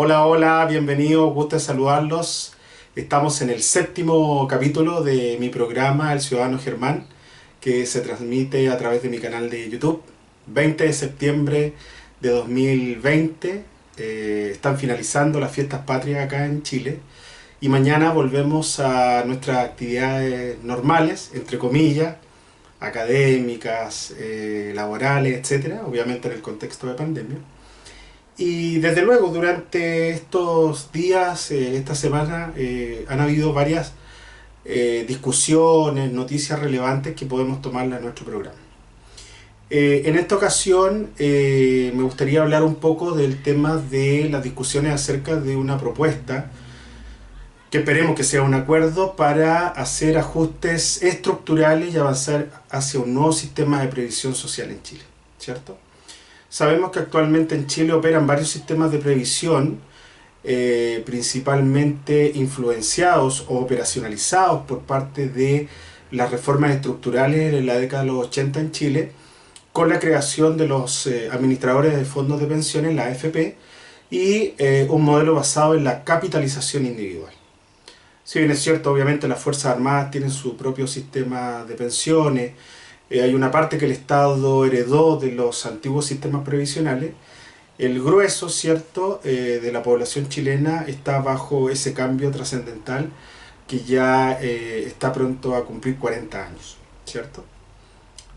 Hola, hola, bienvenidos, gusto de saludarlos. Estamos en el séptimo capítulo de mi programa El Ciudadano Germán, que se transmite a través de mi canal de YouTube. 20 de septiembre de 2020, están finalizando las fiestas patrias acá en Chile y mañana volvemos a nuestras actividades normales, entre comillas, académicas, laborales, etcétera, obviamente en el contexto de pandemia. Y desde luego, durante estos días, esta semana, han habido varias discusiones, noticias relevantes que podemos tomarla en nuestro programa. En esta ocasión me gustaría hablar un poco del tema de las discusiones acerca de una propuesta que esperemos que sea un acuerdo para hacer ajustes estructurales y avanzar hacia un nuevo sistema de previsión social en Chile, ¿cierto? Sabemos que actualmente en Chile operan varios sistemas de previsión, principalmente influenciados o operacionalizados por parte de las reformas estructurales en la década de los 80 en Chile, con la creación de los administradores de fondos de pensiones, la AFP, y un modelo basado en la capitalización individual. Si bien es cierto, obviamente las Fuerzas Armadas tienen su propio sistema de pensiones, hay una parte que el Estado heredó de los antiguos sistemas previsionales. El grueso, ¿cierto?, de la población chilena está bajo ese cambio trascendental que ya está pronto a cumplir 40 años, ¿cierto?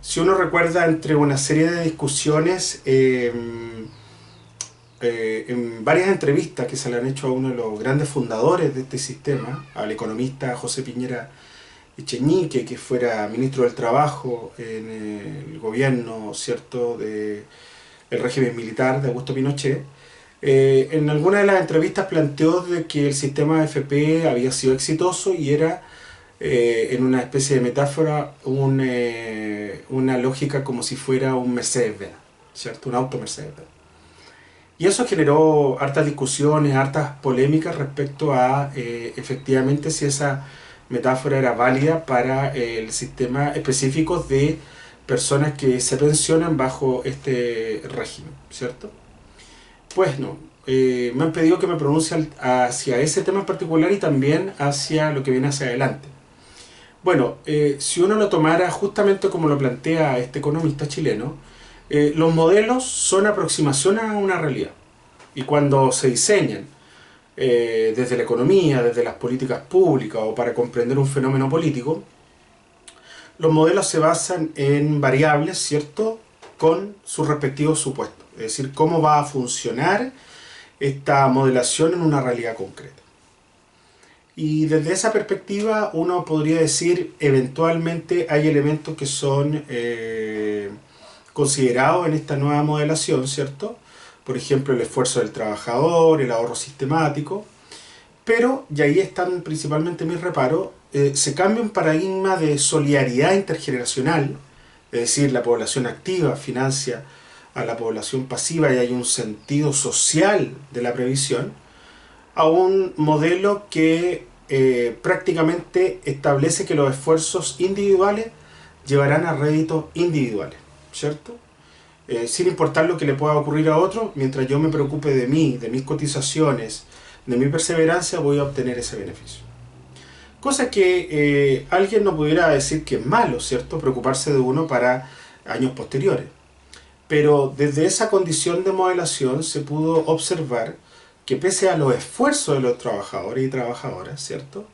Si uno recuerda entre una serie de discusiones, en varias entrevistas que se le han hecho a uno de los grandes fundadores de este sistema, al economista José Piñera Echeñique, que fuera ministro del Trabajo en el gobierno, ¿cierto?, del régimen militar de Augusto Pinochet, en alguna de las entrevistas planteó de que el sistema AFP había sido exitoso y era, en una especie de metáfora, una lógica como si fuera un Mercedes-Benz, ¿cierto?, un auto Mercedes-Benz. Y eso generó hartas discusiones, hartas polémicas respecto a efectivamente si esa metáfora era válida para el sistema específico de personas que se pensionan bajo este régimen, ¿cierto? Pues no, me han pedido que me pronuncie hacia ese tema en particular y también hacia lo que viene hacia adelante. Bueno, si uno lo tomara justamente como lo plantea este economista chileno, los modelos son aproximaciones a una realidad. Y cuando se diseñan desde la economía, desde las políticas públicas o para comprender un fenómeno político, los modelos se basan en variables, ¿cierto?, con sus respectivos supuestos. Es decir, cómo va a funcionar esta modelación en una realidad concreta. Y desde esa perspectiva uno podría decir, eventualmente hay elementos que son considerados en esta nueva modelación, ¿cierto? Por ejemplo, el esfuerzo del trabajador, el ahorro sistemático, pero, y ahí están principalmente mis reparos, se cambia un paradigma de solidaridad intergeneracional, es decir, la población activa financia a la población pasiva y hay un sentido social de la previsión, a un modelo que prácticamente establece que los esfuerzos individuales llevarán a réditos individuales, ¿cierto? Sin importar lo que le pueda ocurrir a otro, mientras yo me preocupe de mí, de mis cotizaciones, de mi perseverancia, voy a obtener ese beneficio. Cosa que alguien no pudiera decir que es malo, ¿cierto?, preocuparse de uno para años posteriores. Pero desde esa condición de modelación se pudo observar que pese a los esfuerzos de los trabajadores y trabajadoras, ¿cierto?,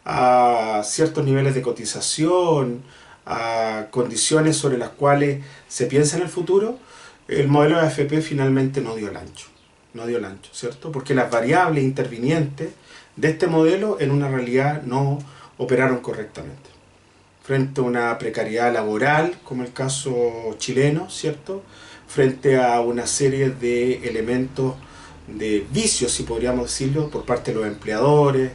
a ciertos niveles de cotización, a condiciones sobre las cuales se piensa en el futuro, el modelo de AFP finalmente no dio el ancho. No dio el ancho, ¿cierto? Porque las variables intervinientes de este modelo en una realidad no operaron correctamente. Frente a una precariedad laboral, como el caso chileno, ¿cierto?, frente a una serie de elementos de vicios, si podríamos decirlo, por parte de los empleadores,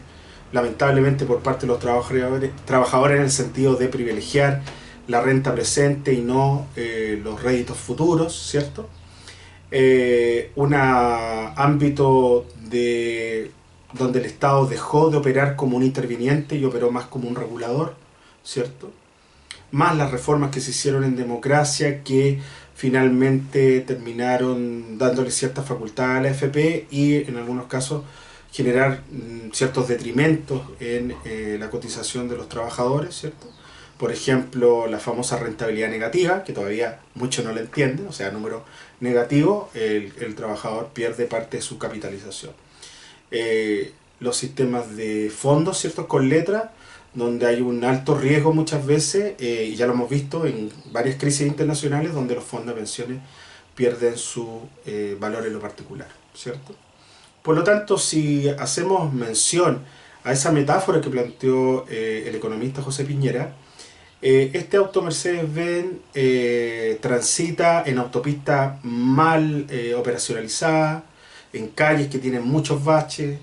lamentablemente por parte de los trabajadores en el sentido de privilegiar la renta presente y no los réditos futuros, ¿cierto? Un ámbito donde el Estado dejó de operar como un interviniente y operó más como un regulador, ¿cierto? Más las reformas que se hicieron en democracia que finalmente terminaron dándole ciertas facultades a la AFP y en algunos casos generar ciertos detrimentos en la cotización de los trabajadores, ¿cierto? Por ejemplo, la famosa rentabilidad negativa, que todavía muchos no la entienden, o sea, número negativo, el trabajador pierde parte de su capitalización. Los sistemas de fondos, ¿cierto? Con letras, donde hay un alto riesgo muchas veces, y ya lo hemos visto en varias crisis internacionales, donde los fondos de pensiones pierden su valor en lo particular, ¿cierto? Por lo tanto, si hacemos mención a esa metáfora que planteó el economista José Piñera, este auto Mercedes-Benz transita en autopistas mal operacionalizadas, en calles que tienen muchos baches,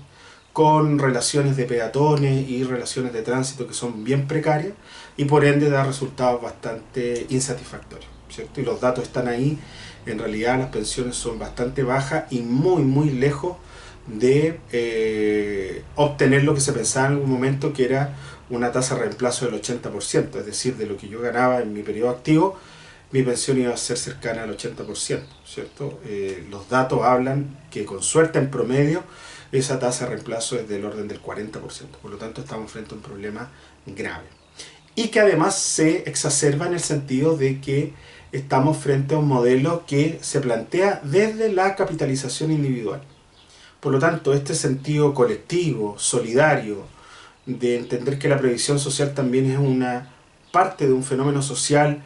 con relaciones de peatones y relaciones de tránsito que son bien precarias y por ende da resultados bastante insatisfactorios, ¿cierto? Y los datos están ahí. En realidad las pensiones son bastante bajas y muy lejos de obtener lo que se pensaba en algún momento, que era una tasa de reemplazo del 80%, es decir, de lo que yo ganaba en mi periodo activo, mi pensión iba a ser cercana al 80%, ¿cierto? Los datos hablan que con suerte en promedio esa tasa de reemplazo es del orden del 40%, por lo tanto estamos frente a un problema grave. Y que además se exacerba en el sentido de que estamos frente a un modelo que se plantea desde la capitalización individual. Por lo tanto, este sentido colectivo, solidario, de entender que la previsión social también es una parte de un fenómeno social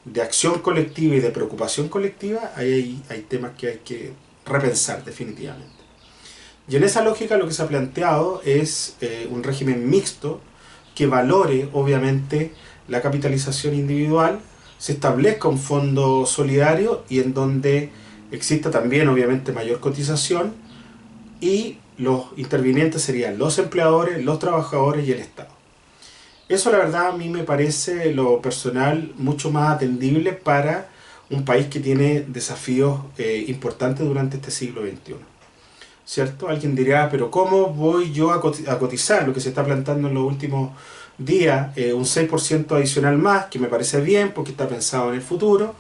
de acción colectiva y de preocupación colectiva, hay temas que hay que repensar definitivamente. Y en esa lógica lo que se ha planteado es un régimen mixto que valore obviamente la capitalización individual, se establezca un fondo solidario y en donde exista también obviamente mayor cotización, y los intervinientes serían los empleadores, los trabajadores y el Estado. Eso la verdad a mí me parece, lo personal, mucho más atendible para un país que tiene desafíos importantes durante este siglo XXI. ¿Cierto? Alguien dirá, pero ¿cómo voy yo a cotizar lo que se está planteando en los últimos días? Un 6% adicional más, que me parece bien porque está pensado en el futuro,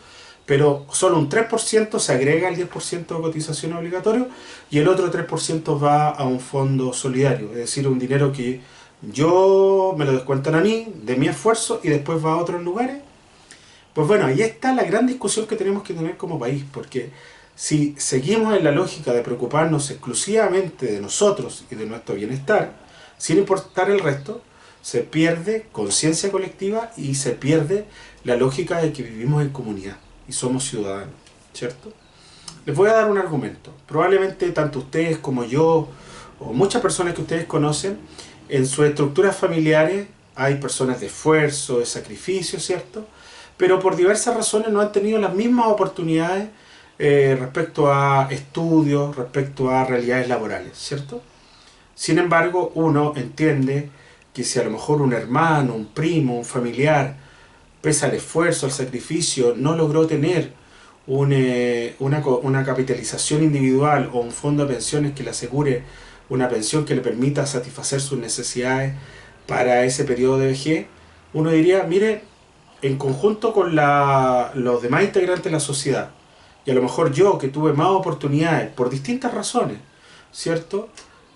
pero solo un 3% se agrega al 10% de cotización obligatorio y el otro 3% va a un fondo solidario, es decir, un dinero que yo me lo descuentan a mí, de mi esfuerzo, y después va a otros lugares. Pues bueno, ahí está la gran discusión que tenemos que tener como país, porque si seguimos en la lógica de preocuparnos exclusivamente de nosotros y de nuestro bienestar, sin importar el resto, se pierde conciencia colectiva y se pierde la lógica de que vivimos en comunidad y somos ciudadanos, ¿cierto? Les voy a dar un argumento. Probablemente tanto ustedes como yo, o muchas personas que ustedes conocen, en sus estructuras familiares hay personas de esfuerzo, de sacrificio, ¿cierto? Pero por diversas razones no han tenido las mismas oportunidades respecto a estudios, respecto a realidades laborales, ¿cierto? Sin embargo, uno entiende que si a lo mejor un hermano, un primo, un familiar, pese al esfuerzo, al sacrificio, no logró tener una capitalización individual o un fondo de pensiones que le asegure una pensión que le permita satisfacer sus necesidades para ese periodo de vejez, uno diría, mire, en conjunto con los demás integrantes de la sociedad, y a lo mejor yo que tuve más oportunidades por distintas razones, ¿cierto?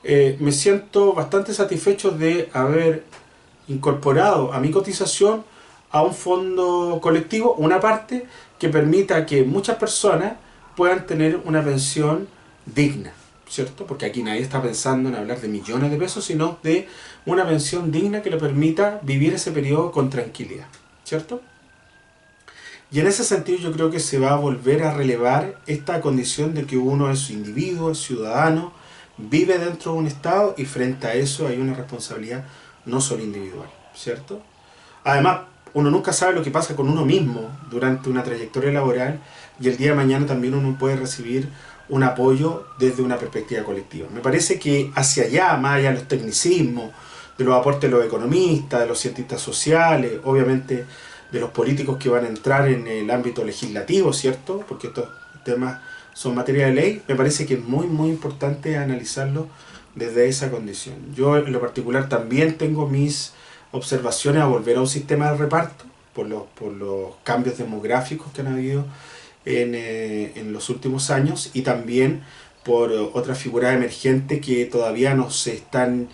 Me siento bastante satisfecho de haber incorporado a mi cotización a un fondo colectivo una parte que permita que muchas personas puedan tener una pensión digna, ¿cierto? Porque aquí nadie está pensando en hablar de millones de pesos, sino de una pensión digna que le permita vivir ese periodo con tranquilidad, ¿cierto? Y en ese sentido yo creo que se va a volver a relevar esta condición de que uno es individuo, es ciudadano, vive dentro de un Estado y frente a eso hay una responsabilidad no solo individual, ¿cierto? Además, uno nunca sabe lo que pasa con uno mismo durante una trayectoria laboral y el día de mañana también uno puede recibir un apoyo desde una perspectiva colectiva. Me parece que hacia allá, más allá de los tecnicismos, de los aportes de los economistas, de los cientistas sociales, obviamente de los políticos que van a entrar en el ámbito legislativo, ¿cierto? Porque estos temas son materia de ley, me parece que es muy importante analizarlo desde esa condición. Yo en lo particular también tengo mis observaciones a volver a un sistema de reparto por los cambios demográficos que han habido en los últimos años, y también por otras figuras emergentes que todavía no se están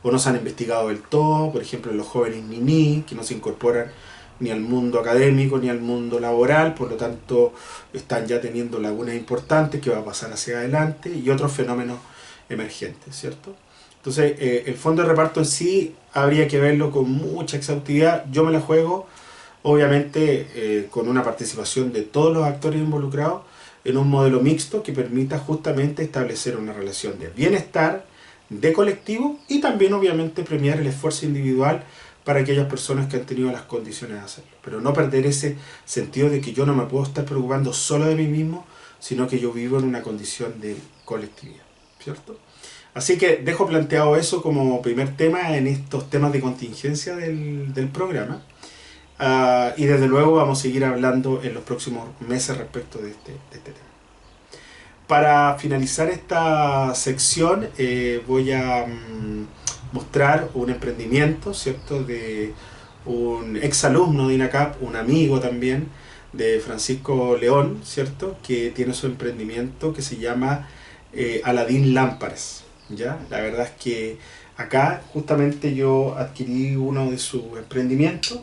o no se han investigado del todo, por ejemplo los jóvenes niní, que no se incorporan ni al mundo académico ni al mundo laboral, por lo tanto están ya teniendo lagunas importantes que va a pasar hacia adelante, y otros fenómenos emergentes, ¿cierto? Entonces el fondo de reparto en sí habría que verlo con mucha exhaustividad. Yo me la juego, obviamente, con una participación de todos los actores involucrados en un modelo mixto que permita justamente establecer una relación de bienestar, de colectivo, y también obviamente premiar el esfuerzo individual para aquellas personas que han tenido las condiciones de hacerlo. Pero no perder ese sentido de que yo no me puedo estar preocupando solo de mí mismo, sino que yo vivo en una condición de colectividad, ¿cierto? Así que dejo planteado eso como primer tema en estos temas de contingencia del programa. Y desde luego vamos a seguir hablando en los próximos meses respecto de este tema. Para finalizar esta sección voy a mostrar un emprendimiento, ¿cierto?, de un exalumno de INACAP, un amigo también, de Francisco León, ¿cierto?, que tiene su emprendimiento que se llama Aladín Lámparas, ¿ya? La verdad es que acá justamente yo adquirí uno de sus emprendimientos,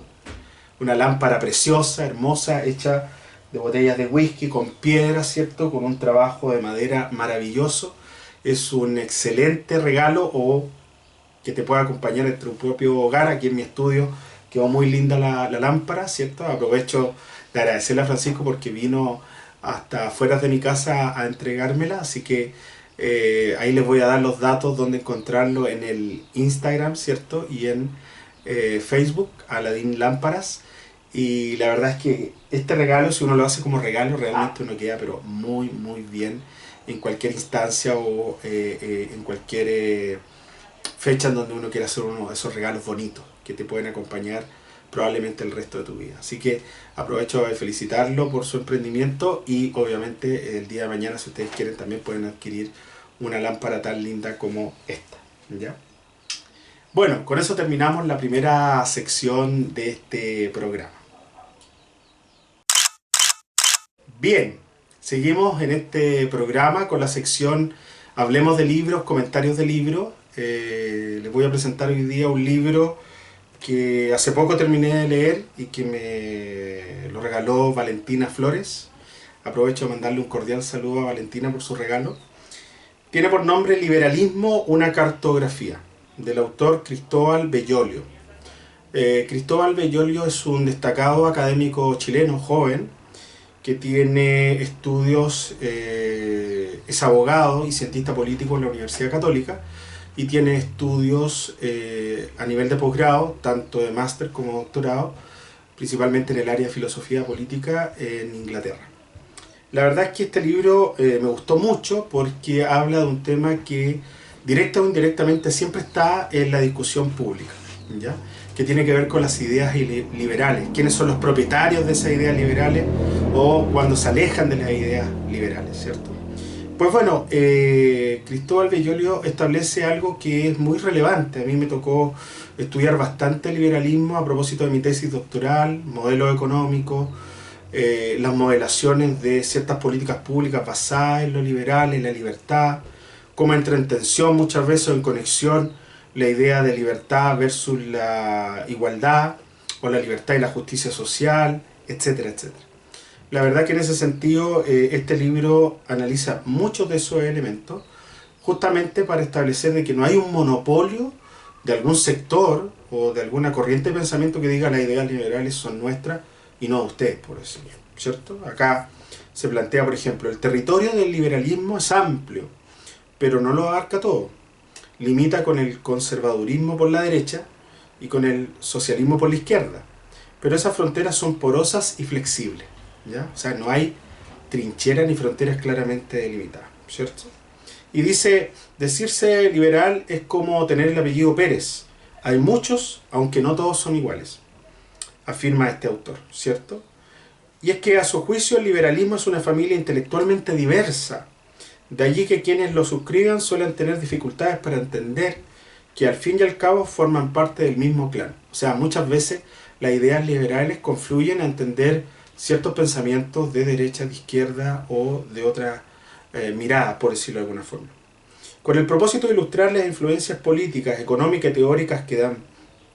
una lámpara preciosa, hermosa, hecha de botellas de whisky con piedras, ¿cierto?, con un trabajo de madera maravilloso. Es un excelente regalo o que te pueda acompañar en tu propio hogar. Aquí en mi estudio quedó muy linda la lámpara, ¿cierto? Aprovecho de agradecerle a Francisco porque vino hasta afuera de mi casa a entregármela, así que ahí les voy a dar los datos donde encontrarlo en el Instagram, ¿cierto? Y en Facebook, Aladín Lámparas. Y la verdad es que este regalo, si uno lo hace como regalo, realmente uno queda pero muy muy bien en cualquier instancia o en cualquier fecha en donde uno quiera hacer uno de esos regalos bonitos que te pueden acompañar probablemente el resto de tu vida. Así que aprovecho de felicitarlo por su emprendimiento, y obviamente el día de mañana, si ustedes quieren, también pueden adquirir una lámpara tan linda como esta, ¿ya? Bueno, con eso terminamos la primera sección de este programa. Bien, seguimos en este programa con la sección Hablemos de libros, comentarios de libros. Les voy a presentar hoy día un libro que hace poco terminé de leer y que me lo regaló Valentina Flores. Aprovecho de mandarle un cordial saludo a Valentina por su regalo. Tiene por nombre Liberalismo, una cartografía, del autor Cristóbal Bellolio. Cristóbal Bellolio es un destacado académico chileno, joven, que tiene estudios, es abogado y cientista político en la Universidad Católica, y tiene estudios a nivel de posgrado, tanto de máster como doctorado, principalmente en el área de filosofía política en Inglaterra. La verdad es que este libro me gustó mucho porque habla de un tema que directa o indirectamente siempre está en la discusión pública, ¿ya?, que tiene que ver con las ideas liberales, quiénes son los propietarios de esas ideas liberales o cuando se alejan de las ideas liberales, ¿cierto? Pues bueno, Cristóbal Bellolio establece algo que es muy relevante. A mí me tocó estudiar bastante liberalismo a propósito de mi tesis doctoral, modelo económico, las modelaciones de ciertas políticas públicas basadas en lo liberal, en la libertad, cómo entra en tensión muchas veces, en conexión, la idea de libertad versus la igualdad, o la libertad y la justicia social, etcétera, etcétera. La verdad que en ese sentido este libro analiza muchos de esos elementos justamente para establecer de que no hay un monopolio de algún sector o de alguna corriente de pensamiento que diga las ideas liberales son nuestras y no de ustedes, por decirlo, ¿cierto? Acá se plantea, por ejemplo, el territorio del liberalismo es amplio, pero no lo abarca todo. Limita con el conservadurismo por la derecha y con el socialismo por la izquierda, pero esas fronteras son porosas y flexibles, ¿ya? O sea, no hay trincheras ni fronteras claramente delimitadas, ¿cierto? Y dice, decirse liberal es como tener el apellido Pérez. Hay muchos, aunque no todos son iguales, afirma este autor, ¿cierto? Y es que a su juicio el liberalismo es una familia intelectualmente diversa. De allí que quienes lo suscriban suelen tener dificultades para entender que al fin y al cabo forman parte del mismo clan. O sea, muchas veces las ideas liberales confluyen a entender ciertos pensamientos de derecha, de izquierda o de otra mirada, por decirlo de alguna forma. Con el propósito de ilustrar las influencias políticas, económicas y teóricas que dan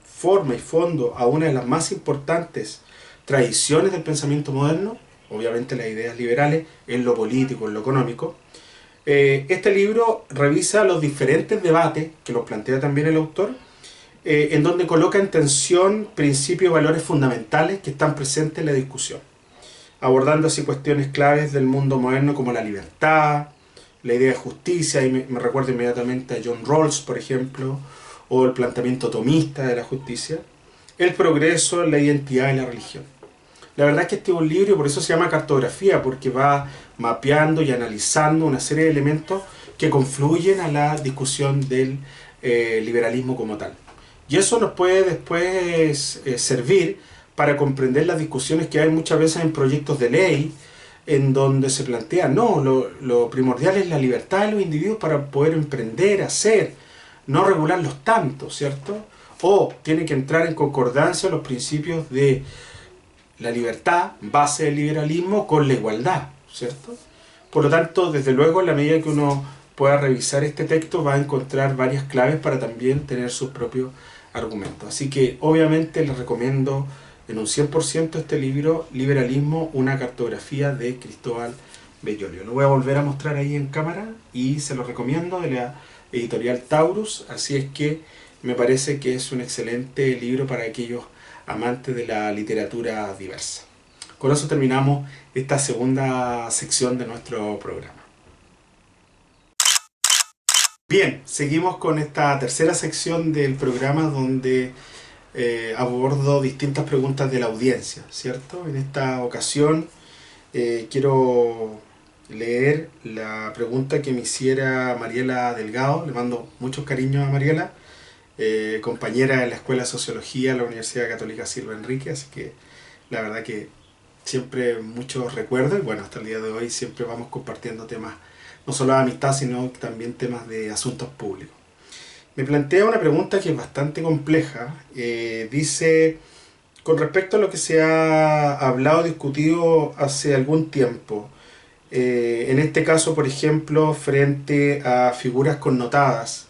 forma y fondo a una de las más importantes tradiciones del pensamiento moderno, obviamente las ideas liberales en lo político, en lo económico, este libro revisa los diferentes debates, que los plantea también el autor, en donde coloca en tensión principios y valores fundamentales que están presentes en la discusión, abordando así cuestiones claves del mundo moderno como la libertad, la idea de justicia, y me recuerdo inmediatamente a John Rawls, por ejemplo, o el planteamiento tomista de la justicia, el progreso, la identidad y la religión. La verdad es que este es un libro y por eso se llama cartografía, porque va mapeando y analizando una serie de elementos que confluyen a la discusión del liberalismo como tal. Y eso nos puede después servir para comprender las discusiones que hay muchas veces en proyectos de ley, en donde se plantea, no, lo primordial es la libertad de los individuos para poder emprender, hacer, no regularlos tanto, ¿cierto? O tiene que entrar en concordancia los principios de la libertad, base del liberalismo, con la igualdad, ¿cierto? Por lo tanto, desde luego, en la medida que uno pueda revisar este texto, va a encontrar varias claves para también tener sus propios argumentos. Así que, obviamente, les recomiendo en un 100% este libro, Liberalismo, una cartografía de Cristóbal Bellolio. Lo voy a volver a mostrar ahí en cámara y se lo recomiendo, de la editorial Taurus, así es que me parece que es un excelente libro para aquellos amantes de la literatura diversa. Con eso terminamos esta segunda sección de nuestro programa. Bien, seguimos con esta tercera sección del programa donde abordo distintas preguntas de la audiencia, ¿cierto? En esta ocasión quiero leer la pregunta que me hiciera Mariela Delgado. Le mando muchos cariños a Mariela, compañera de la Escuela de Sociología de la Universidad Católica Silva Enrique, así que la verdad que siempre muchos recuerdos, y bueno, hasta el día de hoy siempre vamos compartiendo temas, no solo de amistad, sino también temas de asuntos públicos. Me plantea una pregunta que es bastante compleja. Dice, con respecto a lo que se ha hablado, discutido hace algún tiempo, en este caso, por ejemplo, frente a figuras connotadas,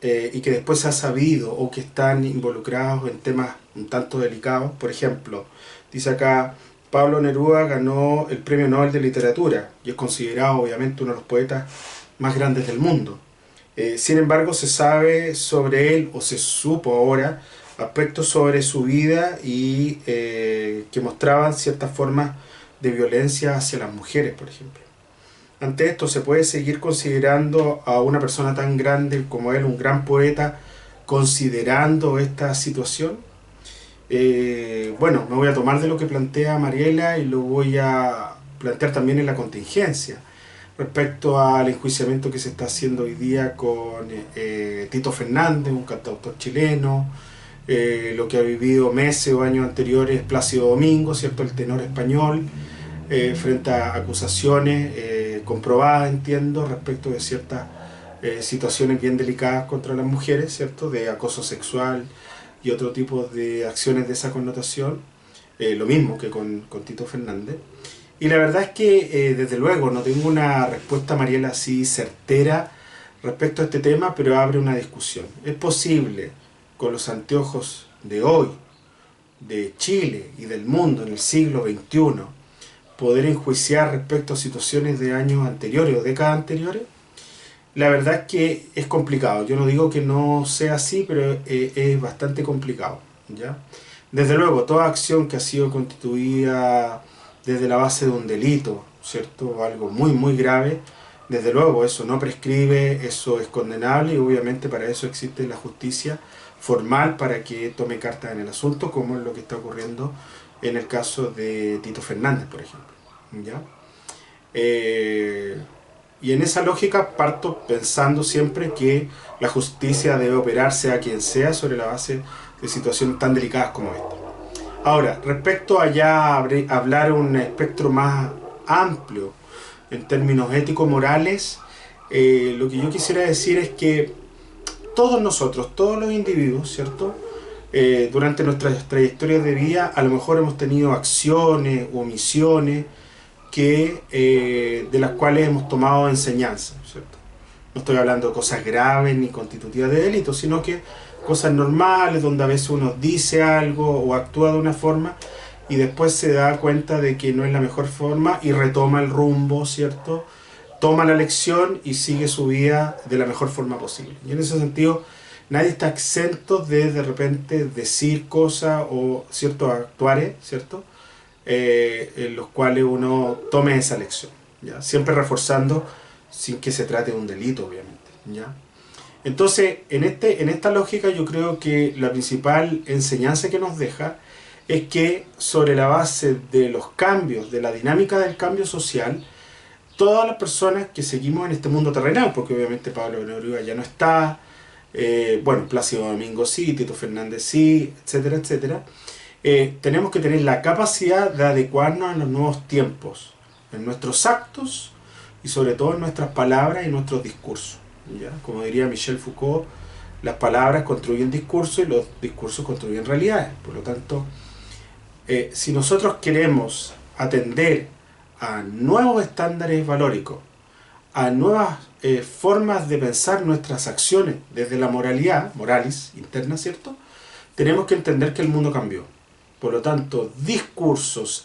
y que después se ha sabido o que están involucrados en temas un tanto delicados. Por ejemplo, dice acá, Pablo Neruda ganó el Premio Nobel de Literatura y es considerado obviamente uno de los poetas más grandes del mundo. Sin embargo, se sabe sobre él, o se supo ahora, aspectos sobre su vida y que mostraban ciertas formas de violencia hacia las mujeres, por ejemplo. Ante esto, ¿se puede seguir considerando a una persona tan grande como él, un gran poeta, considerando esta situación? Bueno, me voy a tomar de lo que plantea Mariela y lo voy a plantear también en la contingencia, respecto al enjuiciamiento que se está haciendo hoy día con Tito Fernández, un cantautor chileno, lo que ha vivido meses o años anteriores Plácido Domingo, ¿cierto? El tenor español, frente a acusaciones comprobadas, entiendo, respecto de ciertas situaciones bien delicadas contra las mujeres, ¿cierto? De acoso sexual y otro tipo de acciones de esa connotación, lo mismo que con Tito Fernández. Y la verdad es que, desde luego, no tengo una respuesta, Mariela, así certera respecto a este tema, pero abre una discusión. ¿Es posible, con los anteojos de hoy, de Chile y del mundo en el siglo XXI, poder enjuiciar respecto a situaciones de años anteriores o décadas anteriores? La verdad es que es complicado. Yo no digo que no sea así, pero es bastante complicado, ¿ya? Desde luego, toda acción que ha sido constituida desde la base de un delito, ¿cierto? Algo muy, muy grave, desde luego eso no prescribe, eso es condenable y obviamente para eso existe la justicia formal para que tome cartas en el asunto, como es lo que está ocurriendo en el caso de Tito Fernández, por ejemplo, ¿ya? Y en esa lógica parto pensando siempre que la justicia debe operar sea quien sea sobre la base de situaciones tan delicadas como esta. Ahora, respecto a ya hablar un espectro más amplio en términos ético-morales, lo que yo quisiera decir es que todos nosotros, todos los individuos, ¿cierto? durante nuestras trayectorias de vida a lo mejor hemos tenido acciones o omisiones de las cuales hemos tomado enseñanza, ¿cierto? No estoy hablando de cosas graves ni constitutivas de delito, sino que cosas normales donde a veces uno dice algo o actúa de una forma y después se da cuenta de que no es la mejor forma y retoma el rumbo, ¿cierto? Toma la lección y sigue su vida de la mejor forma posible. Y en ese sentido, nadie está exento de repente decir cosas o ciertos actuares, ¿cierto? En los cuales uno tome esa lección, ¿ya? Siempre reforzando sin que se trate de un delito, obviamente, ¿ya? Entonces, en esta lógica yo creo que la principal enseñanza que nos deja es que sobre la base de los cambios, de la dinámica del cambio social, todas las personas que seguimos en este mundo terrenal, porque obviamente Pablo Neruda ya no está, bueno, Plácido Domingo sí, Tito Fernández sí, etcétera, etcétera, tenemos que tener la capacidad de adecuarnos a los nuevos tiempos, en nuestros actos y sobre todo en nuestras palabras y nuestros discursos, ¿ya? Como diría Michel Foucault, las palabras construyen discursos y los discursos construyen realidades. Por lo tanto, si nosotros queremos atender a nuevos estándares valóricos, a nuevas formas de pensar nuestras acciones desde la moralidad, moralis interna, ¿cierto? Tenemos que entender que el mundo cambió. Por lo tanto,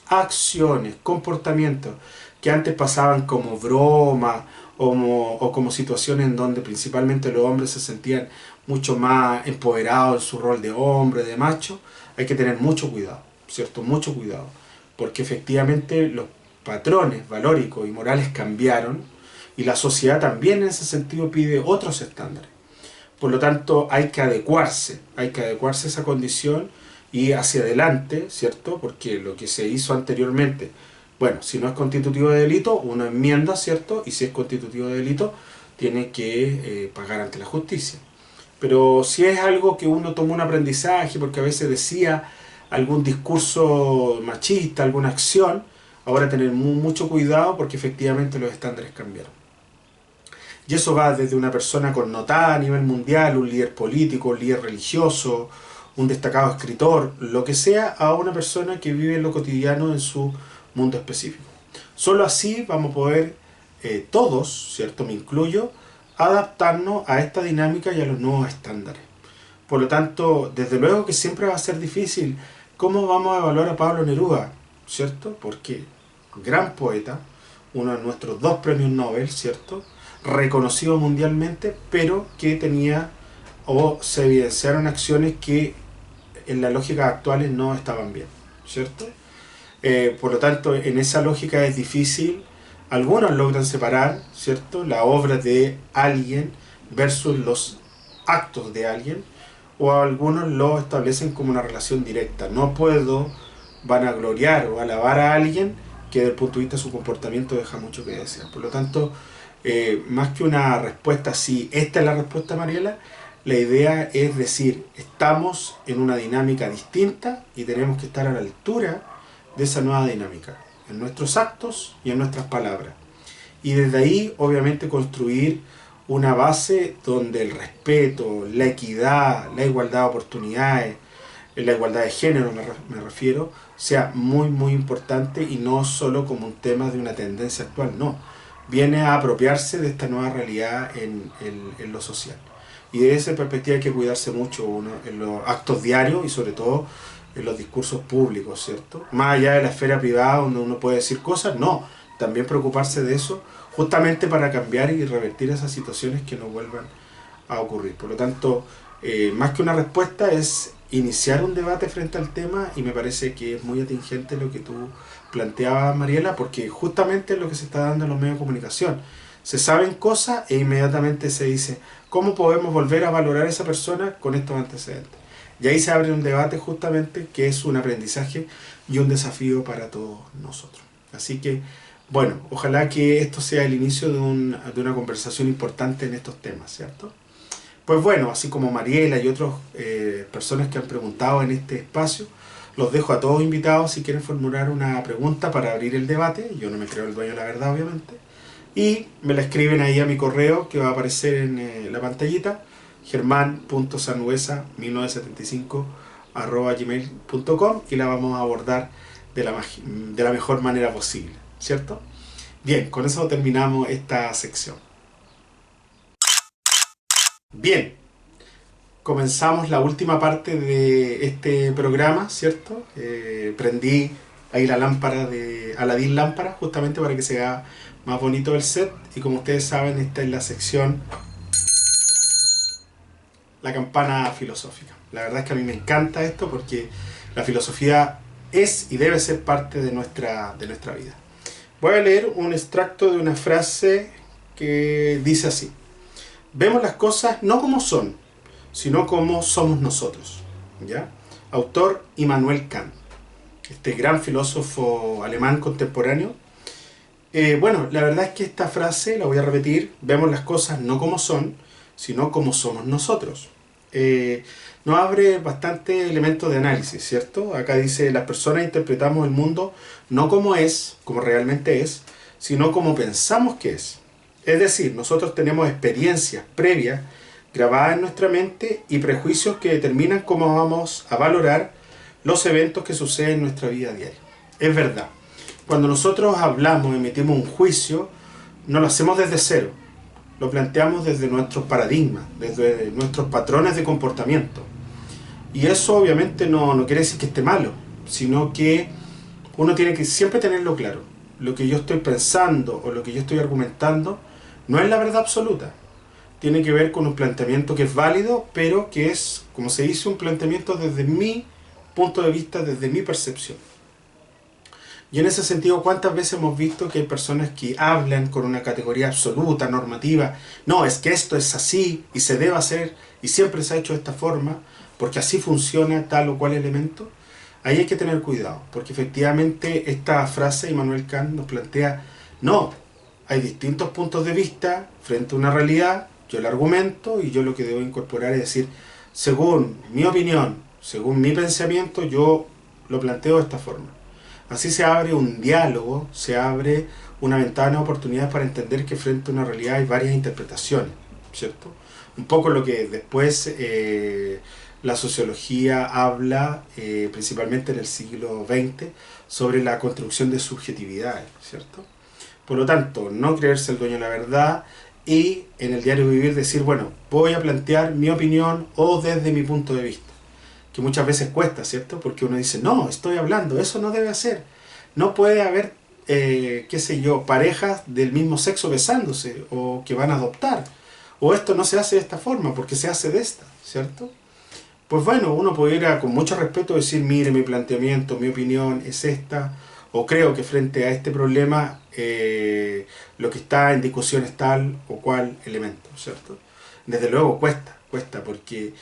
acciones, comportamientos que antes pasaban como broma o como situaciones en donde principalmente los hombres se sentían mucho más empoderados en su rol de hombre, de macho, hay que tener mucho cuidado, ¿cierto? Mucho cuidado, porque efectivamente los patrones valóricos y morales cambiaron y la sociedad también en ese sentido pide otros estándares. Por lo tanto, hay que adecuarse a esa condición y hacia adelante, ¿cierto? Porque lo que se hizo anteriormente, bueno, si no es constitutivo de delito, uno enmienda, ¿cierto? Y si es constitutivo de delito, tiene que pagar ante la justicia. Pero si es algo que uno tomó un aprendizaje, porque a veces decía algún discurso machista, alguna acción, ahora tener mucho cuidado porque efectivamente los estándares cambiaron. Y eso va desde una persona connotada a nivel mundial, un líder político, un líder religioso, un destacado escritor, lo que sea, a una persona que vive en lo cotidiano en su mundo específico. Solo así vamos a poder todos, ¿cierto? Me incluyo, adaptarnos a esta dinámica y a los nuevos estándares. Por lo tanto, desde luego que siempre va a ser difícil. ¿Cómo vamos a evaluar a Pablo Neruda? ¿Cierto? Porque gran poeta, uno de nuestros 2 premios Nobel, ¿cierto? Reconocido mundialmente, pero que tenía o se evidenciaron acciones que en la lógica actuales no estaban bien, ¿cierto? Por lo tanto, en esa lógica es difícil. Algunos logran separar, ¿cierto?, la obra de alguien versus los actos de alguien, o algunos lo establecen como una relación directa. No puedo vanagloriar o alabar a alguien que desde el punto de vista de su comportamiento deja mucho que desear. Por lo tanto, más que una respuesta así, esta es la respuesta, Mariela, la idea es decir, estamos en una dinámica distinta y tenemos que estar a la altura de esa nueva dinámica, en nuestros actos y en nuestras palabras. Y desde ahí, obviamente, construir una base donde el respeto, la equidad, la igualdad de oportunidades, la igualdad de género me refiero, sea muy muy importante y no solo como un tema de una tendencia actual, no. Viene a apropiarse de esta nueva realidad en lo social. Y desde esa perspectiva hay que cuidarse mucho uno en los actos diarios y sobre todo en los discursos públicos, ¿cierto? Más allá de la esfera privada donde uno puede decir cosas, no. También preocuparse de eso justamente para cambiar y revertir esas situaciones que no vuelvan a ocurrir. Por lo tanto, más que una respuesta es iniciar un debate frente al tema y me parece que es muy atingente lo que tú planteabas, Mariela, porque justamente es lo que se está dando en los medios de comunicación. Se saben cosas e inmediatamente se dice, ¿cómo podemos volver a valorar a esa persona con estos antecedentes? Y ahí se abre un debate justamente que es un aprendizaje y un desafío para todos nosotros. Así que, bueno, ojalá que esto sea el inicio de una conversación importante en estos temas, ¿cierto? Pues bueno, así como Mariela y otras personas que han preguntado en este espacio, los dejo a todos invitados si quieren formular una pregunta para abrir el debate. Yo no me creo el dueño de la verdad, obviamente. Y me la escriben ahí a mi correo que va a aparecer en la pantallita, germán.sanuesa1975 gmail.com y la vamos a abordar de la mejor manera posible, ¿cierto? Bien, con eso terminamos esta sección. Bien, comenzamos la última parte de este programa, ¿cierto? Prendí ahí la lámpara de Aladín Lámpara, justamente para que se vea más bonito el set. Y como ustedes saben, esta es la sección, la campana filosófica. La verdad es que a mí me encanta esto porque la filosofía es y debe ser parte de nuestra vida. Voy a leer un extracto de una frase que dice así: vemos las cosas no como son, sino como somos nosotros. ¿Ya? Autor Immanuel Kant, este gran filósofo alemán contemporáneo. Bueno, la verdad es que esta frase, la voy a repetir: vemos las cosas no como son, sino como somos nosotros. Nos abre bastante elementos de análisis, ¿cierto? Acá dice: las personas interpretamos el mundo no como es, como realmente es, sino como pensamos que es. Es decir, nosotros tenemos experiencias previas grabadas en nuestra mente y prejuicios que determinan cómo vamos a valorar los eventos que suceden en nuestra vida diaria. Es verdad, cuando nosotros hablamos, emitimos un juicio, no lo hacemos desde cero, lo planteamos desde nuestros paradigmas, desde nuestros patrones de comportamiento. Y eso obviamente no quiere decir que esté malo, sino que uno tiene que siempre tenerlo claro. Lo que yo estoy pensando o lo que yo estoy argumentando no es la verdad absoluta. Tiene que ver con un planteamiento que es válido, pero que es, como se dice, un planteamiento desde mi punto de vista, desde mi percepción. Y en ese sentido, ¿cuántas veces hemos visto que hay personas que hablan con una categoría absoluta, normativa? No, es que esto es así y se debe hacer y siempre se ha hecho de esta forma porque así funciona tal o cual elemento. Ahí hay que tener cuidado, porque efectivamente esta frase Immanuel Kant nos plantea: no, hay distintos puntos de vista frente a una realidad, yo la argumento y yo lo que debo incorporar es decir, según mi opinión, según mi pensamiento, yo lo planteo de esta forma. Así se abre un diálogo, se abre una ventana de oportunidades para entender que frente a una realidad hay varias interpretaciones, ¿cierto? Un poco lo que después la sociología habla, principalmente en el siglo XX, sobre la construcción de subjetividades, ¿cierto? Por lo tanto, no creerse el dueño de la verdad y en el diario vivir decir, bueno, voy a plantear mi opinión o desde mi punto de vista. Que muchas veces cuesta, ¿cierto? Porque uno dice, no, estoy hablando, eso no debe hacer. No puede haber, qué sé yo, parejas del mismo sexo besándose o que van a adoptar. O esto no se hace de esta forma porque se hace de esta, ¿cierto? Pues bueno, uno pudiera con mucho respeto decir, mire, mi planteamiento, mi opinión es esta, o creo que frente a este problema lo que está en discusión es tal o cual elemento, ¿cierto? Desde luego cuesta porque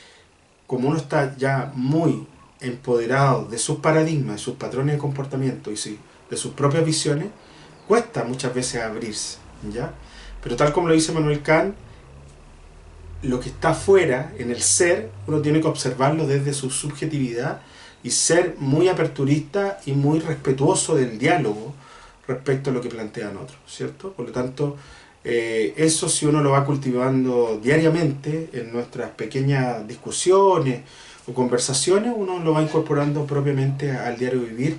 como uno está ya muy empoderado de sus paradigmas, de sus patrones de comportamiento y de sus propias visiones, cuesta muchas veces abrirse, ¿ya? Pero tal como lo dice Immanuel Kant, lo que está afuera, en el ser, uno tiene que observarlo desde su subjetividad y ser muy aperturista y muy respetuoso del diálogo respecto a lo que plantean otros, ¿cierto? Por lo tanto, eso si uno lo va cultivando diariamente en nuestras pequeñas discusiones o conversaciones, uno lo va incorporando propiamente al diario vivir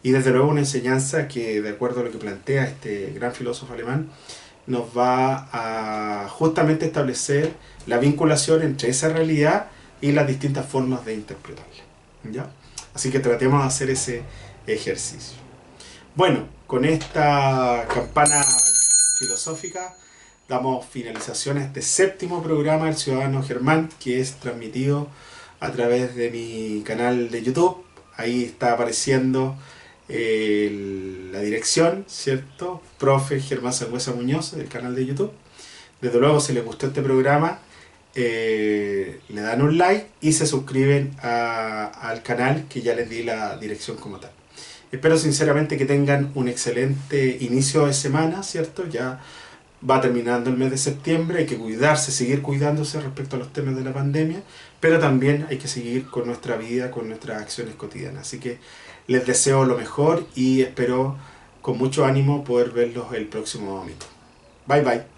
y desde luego una enseñanza que, de acuerdo a lo que plantea este gran filósofo alemán, nos va a justamente establecer la vinculación entre esa realidad y las distintas formas de interpretarla, ¿ya? Así que tratemos de hacer ese ejercicio. Bueno, con esta campana filosófica damos finalización a este séptimo programa El Ciudadano Germán, que es transmitido a través de mi canal de YouTube. Ahí está apareciendo la dirección, ¿cierto? Profe Germán Sangüesa Muñoz, del canal de YouTube. Desde luego, si les gustó este programa, le dan un like y se suscriben al canal, que ya les di la dirección como tal. Espero sinceramente que tengan un excelente inicio de semana, ¿cierto? Ya va terminando el mes de septiembre, hay que cuidarse, seguir cuidándose respecto a los temas de la pandemia, pero también hay que seguir con nuestra vida, con nuestras acciones cotidianas. Así que les deseo lo mejor y espero con mucho ánimo poder verlos el próximo domingo. Bye bye.